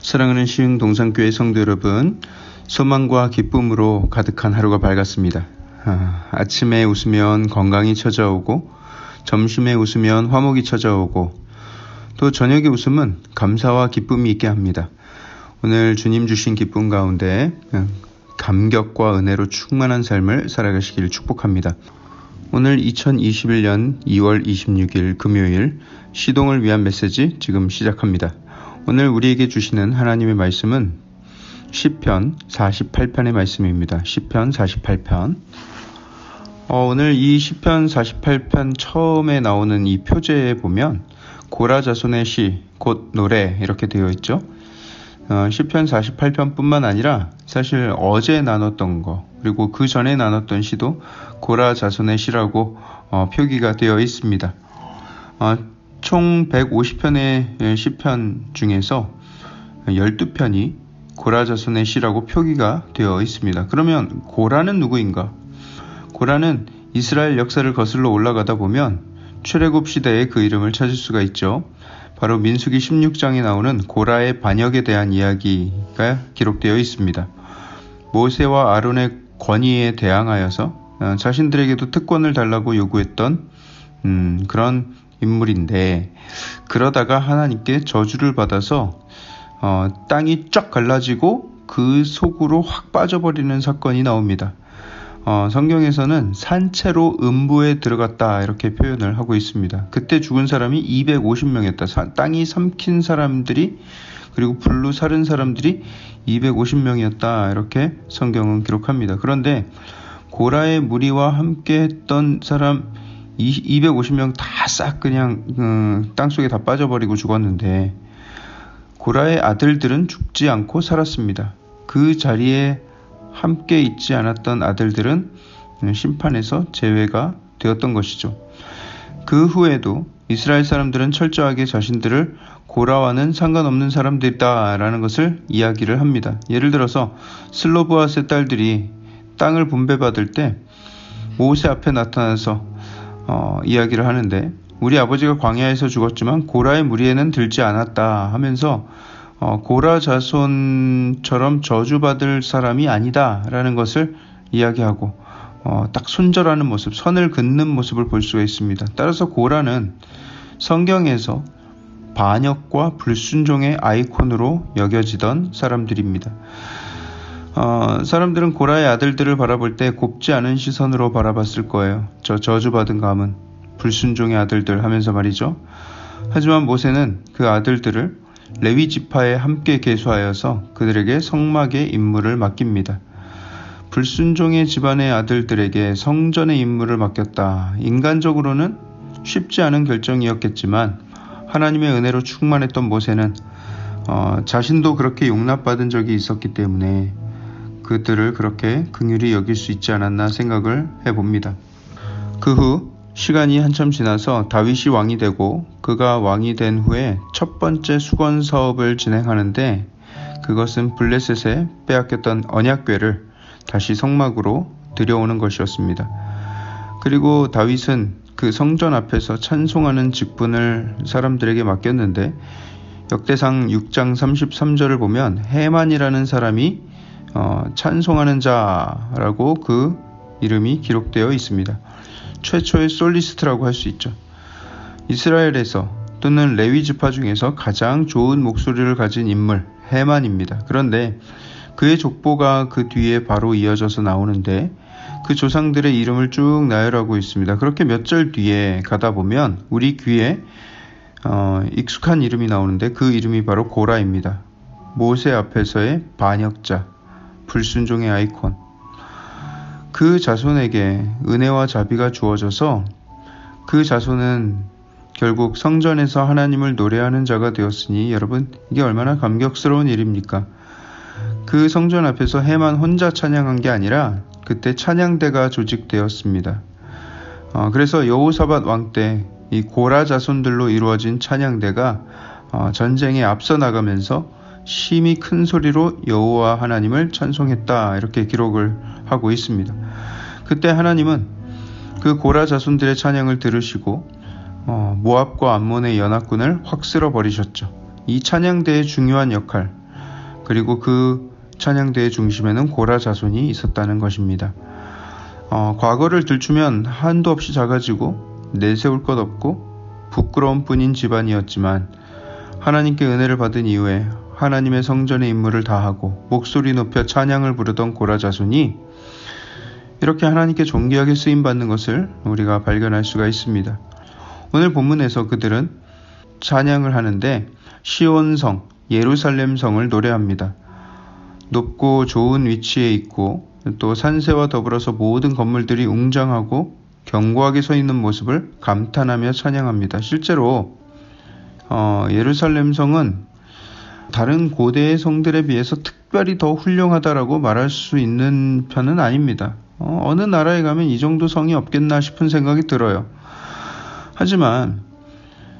사랑하는 시흥동산교회 성도 여러분, 소망과 기쁨으로 가득한 하루가 밝았습니다. 아침에 웃으면 건강이 찾아오고, 점심에 웃으면 화목이 찾아오고, 또 저녁에 웃음은 감사와 기쁨이 있게 합니다. 오늘 주님 주신 기쁨 가운데 감격과 은혜로 충만한 삶을 살아가시기를 축복합니다. 오늘 2021년 2월 26일 금요일 시동을 위한 메시지 지금 시작합니다. 오늘 우리에게 주시는 하나님의 말씀은 시편 48편의 말씀입니다. 시편 48편. 오늘 이 시편 48편 처음에 나오는 이 표제에 보면 고라 자손의 시, 곧 노래 이렇게 되어 있죠. 시편 48편 뿐만 아니라 사실 어제 나눴던 거 그리고 그 전에 나눴던 시도 고라 자손의 시라고 표기가 되어 있습니다. 총 150편의 시편 중에서 12편이 고라 자손의 시라고 표기가 되어 있습니다. 그러면 고라는 누구인가? 고라는 이스라엘 역사를 거슬러 올라가다 보면 출애굽 시대에 그 이름을 찾을 수가 있죠. 바로 민수기 16장에 나오는 고라의 반역에 대한 이야기가 기록되어 있습니다. 모세와 아론의 권위에 대항하여서 자신들에게도 특권을 달라고 요구했던 그런 인물인데, 그러다가 하나님께 저주를 받아서 땅이 쫙 갈라지고 그 속으로 확 빠져버리는 사건이 나옵니다. 성경에서는 산채로 음부에 들어갔다 이렇게 표현을 하고 있습니다. 그때 죽은 사람이 250명이었다. 땅이 삼킨 사람들이 그리고 불로 사른 사람들이 250명이었다 이렇게 성경은 기록합니다. 그런데 고라의 무리와 함께 했던 사람 250명 다 싹 그냥 땅속에 다 빠져버리고 죽었는데, 고라의 아들들은 죽지 않고 살았습니다. 그 자리에 함께 있지 않았던 아들들은 심판에서 제외가 되었던 것이죠. 그 후에도 이스라엘 사람들은 철저하게 자신들을 고라와는 상관없는 사람들이다라는 것을 이야기를 합니다. 예를 들어서 슬로브앗의 딸들이 땅을 분배받을 때 모세 앞에 나타나서 이야기를 하는데, 우리 아버지가 광야에서 죽었지만 고라의 무리에는 들지 않았다 하면서 고라 자손처럼 저주받을 사람이 아니다 라는 것을 이야기하고 딱 손절하는 모습, 선을 긋는 모습을 볼 수가 있습니다. 따라서 고라는 성경에서 반역과 불순종의 아이콘으로 여겨지던 사람들입니다. 사람들은 고라의 아들들을 바라볼 때 곱지 않은 시선으로 바라봤을 거예요. 저 저주받은 가문, 불순종의 아들들 하면서 말이죠. 하지만 모세는 그 아들들을 레위 지파에 함께 계수하여서 그들에게 성막의 임무를 맡깁니다. 불순종의 집안의 아들들에게 성전의 임무를 맡겼다. 인간적으로는 쉽지 않은 결정이었겠지만 하나님의 은혜로 충만했던 모세는 자신도 그렇게 용납받은 적이 있었기 때문에 그들을 그렇게 긍휼히 여길 수 있지 않았나 생각을 해봅니다. 그 후 시간이 한참 지나서 다윗이 왕이 되고, 그가 왕이 된 후에 첫 번째 수건 사업을 진행하는데, 그것은 블레셋에 빼앗겼던 언약궤를 다시 성막으로 들여오는 것이었습니다. 그리고 다윗은 그 성전 앞에서 찬송하는 직분을 사람들에게 맡겼는데, 역대상 6장 33절을 보면 헤만이라는 사람이 찬송하는 자라고 그 이름이 기록되어 있습니다. 최초의 솔리스트라고 할 수 있죠. 이스라엘에서 또는 레위 지파 중에서 가장 좋은 목소리를 가진 인물 헤만입니다. 그런데 그의 족보가 그 뒤에 바로 이어져서 나오는데, 그 조상들의 이름을 쭉 나열하고 있습니다. 그렇게 몇 절 뒤에 가다 보면 우리 귀에 익숙한 이름이 나오는데, 그 이름이 바로 고라입니다. 모세 앞에서의 반역자, 불순종의 아이콘. 그 자손에게 은혜와 자비가 주어져서 그 자손은 결국 성전에서 하나님을 노래하는 자가 되었으니, 여러분 이게 얼마나 감격스러운 일입니까? 그 성전 앞에서 헤만 혼자 찬양한 게 아니라 그때 찬양대가 조직되었습니다. 그래서 여호사밧 왕 때 이 고라 자손들로 이루어진 찬양대가 전쟁에 앞서 나가면서 심히 큰 소리로 여호와 하나님을 찬송했다 이렇게 기록을 하고 있습니다. 그때 하나님은 그 고라 자손들의 찬양을 들으시고 모압과 암몬의 연합군을 확 쓸어 버리셨죠. 이 찬양대의 중요한 역할, 그리고 그 찬양대의 중심에는 고라 자손이 있었다는 것입니다. 과거를 들추면 한도 없이 작아지고 내세울 것 없고 부끄러운 뿐인 집안이었지만 하나님께 은혜를 받은 이후에 하나님의 성전의 임무를 다하고 목소리 높여 찬양을 부르던 고라 자손이 이렇게 하나님께 존귀하게 쓰임받는 것을 우리가 발견할 수가 있습니다. 오늘 본문에서 그들은 찬양을 하는데 시온성, 예루살렘성을 노래합니다. 높고 좋은 위치에 있고 또 산세와 더불어서 모든 건물들이 웅장하고 견고하게 서 있는 모습을 감탄하며 찬양합니다. 실제로 예루살렘성은 다른 고대의 성들에 비해서 특별히 더 훌륭하다라고 말할 수 있는 편은 아닙니다. 어느 나라에 가면 이 정도 성이 없겠나 싶은 생각이 들어요. 하지만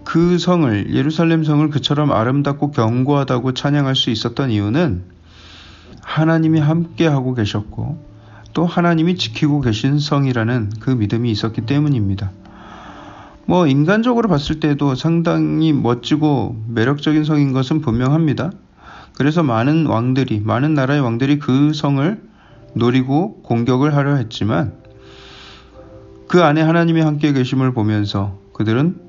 그 성을, 예루살렘 성을 그처럼 아름답고 견고하다고 찬양할 수 있었던 이유는 하나님이 함께하고 계셨고 또 하나님이 지키고 계신 성이라는 그 믿음이 있었기 때문입니다. 인간적으로 봤을 때도 상당히 멋지고 매력적인 성인 것은 분명합니다. 그래서 많은 나라의 왕들이 그 성을 노리고 공격을 하려 했지만 그 안에 하나님이 함께 계심을 보면서 그들은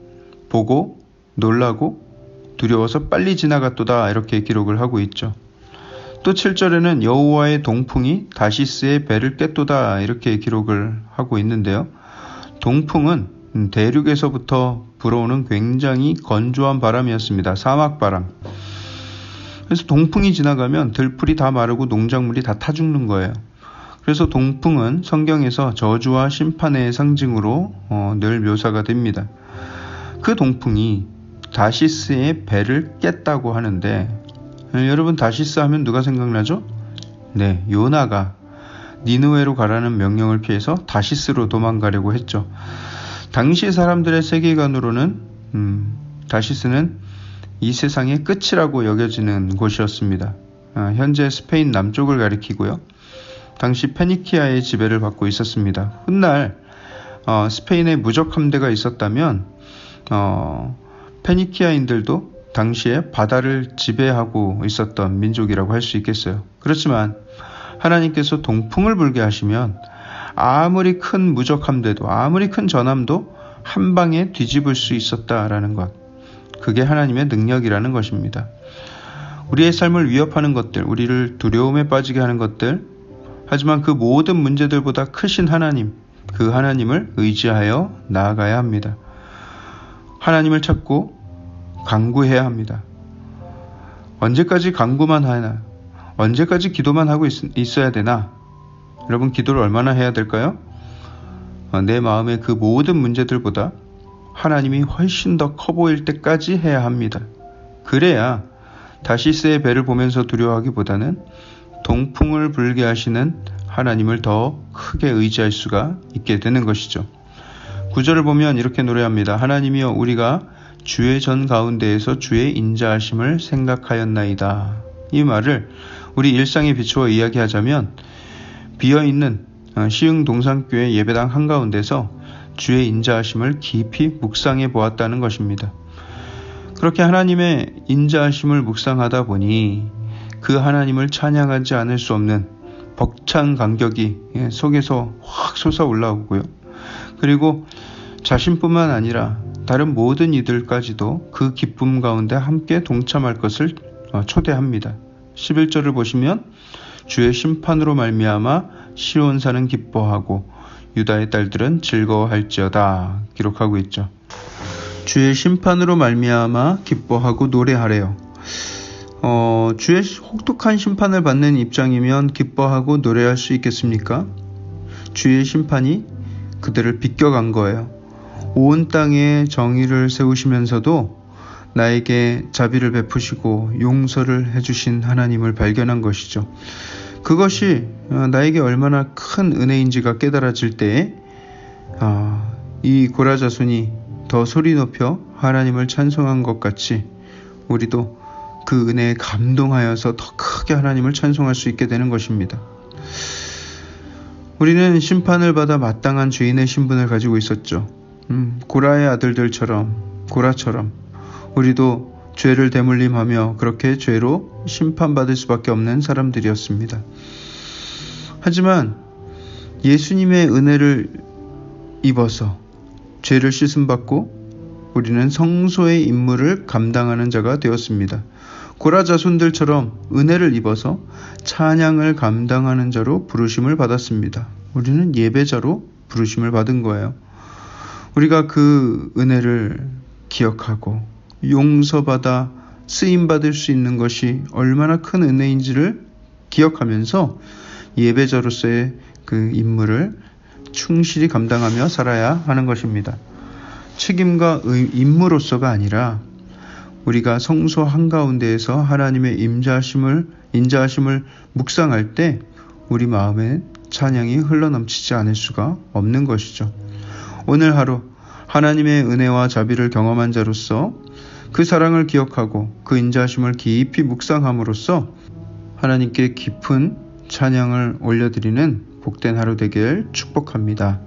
보고 놀라고 두려워서 빨리 지나갔도다 이렇게 기록을 하고 있죠. 또 7절에는 여호와의 동풍이 다시스의 배를 깼도다 이렇게 기록을 하고 있는데요. 동풍은 대륙에서부터 불어오는 굉장히 건조한 바람이었습니다. 사막바람. 그래서 동풍이 지나가면 들풀이 다 마르고 농작물이 다 타 죽는 거예요. 그래서 동풍은 성경에서 저주와 심판의 상징으로 늘 묘사가 됩니다. 그 동풍이 다시스의 배를 깼다고 하는데 여러분 다시스 하면 누가 생각나죠? 네, 요나가 니느웨로 가라는 명령을 피해서 다시스로 도망가려고 했죠. 당시 사람들의 세계관으로는 다시스는 이 세상의 끝이라고 여겨지는 곳이었습니다. 현재 스페인 남쪽을 가리키고요. 당시 페니키아의 지배를 받고 있었습니다. 훗날 스페인에 무적 함대가 있었다면 페니키아인들도 당시에 바다를 지배하고 있었던 민족이라고 할 수 있겠어요. 그렇지만 하나님께서 동풍을 불게 하시면 아무리 큰 무적 함대도 아무리 큰 전함도 한 방에 뒤집을 수 있었다라는 것. 그게 하나님의 능력이라는 것입니다. 우리의 삶을 위협하는 것들, 우리를 두려움에 빠지게 하는 것들, 하지만 그 모든 문제들보다 크신 하나님, 그 하나님을 의지하여 나아가야 합니다. 하나님을 찾고 간구해야 합니다. 언제까지 간구만 하나? 언제까지 기도만 하고 있어야 되나? 여러분, 기도를 얼마나 해야 될까요? 내 마음의 그 모든 문제들보다 하나님이 훨씬 더 커 보일 때까지 해야 합니다. 그래야 다시스의 배를 보면서 두려워하기보다는 동풍을 불게 하시는 하나님을 더 크게 의지할 수가 있게 되는 것이죠. 9절을 보면 이렇게 노래합니다. 하나님이여, 우리가 주의 전 가운데에서 주의 인자하심을 생각하였나이다. 이 말을 우리 일상에 비추어 이야기하자면 비어있는 시흥 동산교회 예배당 한가운데서 주의 인자하심을 깊이 묵상해 보았다는 것입니다. 그렇게 하나님의 인자하심을 묵상하다 보니 그 하나님을 찬양하지 않을 수 없는 벅찬 감격이 속에서 확 솟아올라오고요. 그리고 자신뿐만 아니라 다른 모든 이들까지도 그 기쁨 가운데 함께 동참할 것을 초대합니다. 11절을 보시면 주의 심판으로 말미암아 시온산은 기뻐하고 유다의 딸들은 즐거워할지어다 기록하고 있죠. 주의 심판으로 말미암아 기뻐하고 노래하래요. 주의 혹독한 심판을 받는 입장이면 기뻐하고 노래할 수 있겠습니까? 주의 심판이 그들을 비껴간 거예요. 온 땅에 정의를 세우시면서도 나에게 자비를 베푸시고 용서를 해주신 하나님을 발견한 것이죠. 그것이 나에게 얼마나 큰 은혜인지가 깨달아질 때에 이 고라 자손이 더 소리 높여 하나님을 찬송한 것 같이 우리도 그 은혜에 감동하여서 더 크게 하나님을 찬송할 수 있게 되는 것입니다. 우리는 심판을 받아 마땅한 주인의 신분을 가지고 있었죠. 고라의 아들들처럼, 고라처럼 우리도 죄를 대물림하며 그렇게 죄로 심판받을 수밖에 없는 사람들이었습니다. 하지만 예수님의 은혜를 입어서 죄를 씻음받고 우리는 성소의 임무를 감당하는 자가 되었습니다. 고라 자손들처럼 은혜를 입어서 찬양을 감당하는 자로 부르심을 받았습니다. 우리는 예배자로 부르심을 받은 거예요. 우리가 그 은혜를 기억하고 용서받아 쓰임받을 수 있는 것이 얼마나 큰 은혜인지를 기억하면서 예배자로서의 그 임무를 충실히 감당하며 살아야 하는 것입니다. 책임과 임무로서가 아니라 우리가 성소 한가운데에서 하나님의 인자하심을 묵상할 때 우리 마음에 찬양이 흘러넘치지 않을 수가 없는 것이죠. 오늘 하루 하나님의 은혜와 자비를 경험한 자로서 그 사랑을 기억하고 그 인자하심을 깊이 묵상함으로써 하나님께 깊은 찬양을 올려드리는 복된 하루 되길 축복합니다.